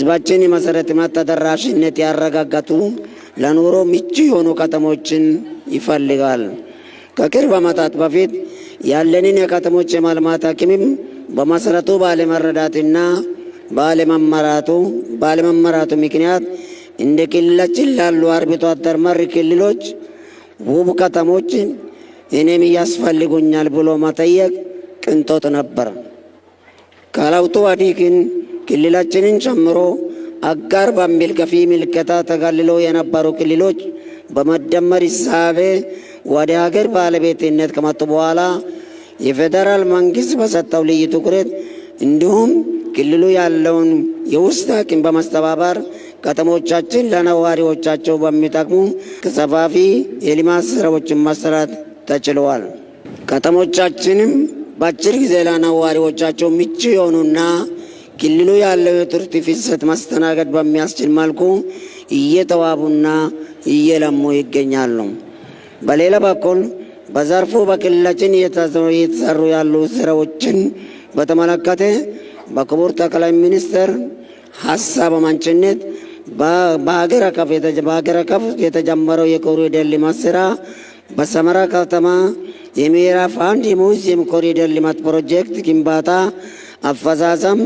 ህዝባችን የመሰረተ ልማት ተደራሽነት ያረጋገጡ ለኑሮ ምቹ የሆኑ ከተሞችን ይፈልጋል። ከቅርብ ዓመታት በፊት ያለንን የከተሞች የማልማት አቅምም በመሰረቱ ባለመረዳትና ባለመመራቱ ምክንያት እንደ ክልላችን ላሉ አርብቶ አደር መር ክልሎች ውብ ከተሞች እኔም ያስፈልጉኛል ብሎ መጠየቅ ቅንጦት ነበር። ከለውጡ ወዲህ ግን ክልላችንን ጨምሮ አጋር በሚል ገፊ ምልከታ ተገልለው የነበሩ ክልሎች በመደመር ሂሳቤ ወደ ሀገር ባለቤትነት ከመጡ በኋላ የፌዴራል መንግስት በሰጠው ልዩ ትኩረት እንዲሁም ክልሉ ያለውን የውስጥ አቅም በማስተባበር ከተሞቻችን ለነዋሪዎቻቸው በሚጠቅሙ ሰፋፊ የልማት ስራዎችን መስራት ተችሏል። ከተሞቻችንም በአጭር ጊዜ ለነዋሪዎቻቸው ምቹ የሆኑና ክልሉ ያለው የቱሪስት ፍሰት ማስተናገድ በሚያስችል መልኩ እየተዋቡና እየለሙ ይገኛሉ። በሌላ በኩል በዘርፉ በክልላችን እየተሰሩ ያሉ ስራዎችን በተመለከተ በክቡር ጠቅላይ ሚኒስትር ሀሳብ አመንጭነት በሀገር አቀፍ የተጀመረው የኮሪደር ልማት ስራ በሰመራ ከተማ የምዕራፍ 1 የሙዚየም ኮሪደር ልማት ፕሮጀክት ግንባታ አፈጻጸም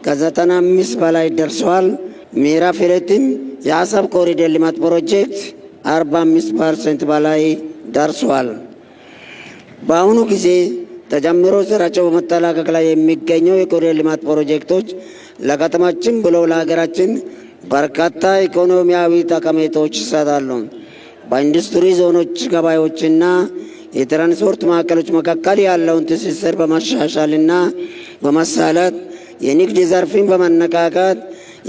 ከ95 በላይ ደርሷል። ምዕራፍ 2 የአሰብ ኮሪደር ልማት ፕሮጀክት 45% በላይ ደርሷል። በአሁኑ ጊዜ ተጀምሮ ስራቸው በመጠናቀቅ ላይ የሚገኘው የኮሪደር ልማት ፕሮጀክቶች ለከተማችን ብሎ ለሀገራችን በርካታ ኢኮኖሚያዊ ጠቀሜታዎች ይሰጣሉ። በኢንዱስትሪ ዞኖች፣ ገበያዎችና የትራንስፖርት ማዕከሎች መካከል ያለውን ትስስር በማሻሻልና በማሳለጥ የንግድ ዘርፍን በማነቃቃት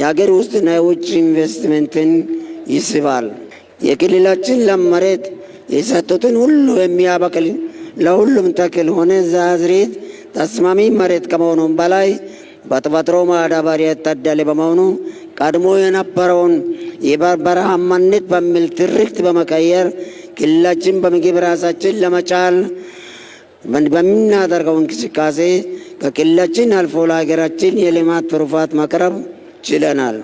የሀገር ውስጥና የውጭ ኢንቨስትመንትን ይስባል። የክልላችን ለም መሬት የሰጡትን ሁሉ የሚያበቅል ለሁሉም ተክል ሆነ አዝርዕት ተስማሚ መሬት ከመሆኑም በላይ በተፈጥሮ ማዳበሪያ የታደለ በመሆኑ ቀድሞ የነበረውን የበረሃማነት በሚል ትርክት በመቀየር ክልላችን በምግብ ራሳችን ለመቻል በምናደርገው እንቅስቃሴ ከክልላችን አልፎ ለሀገራችን የልማት ትሩፋት ማቅረብ ችለናል።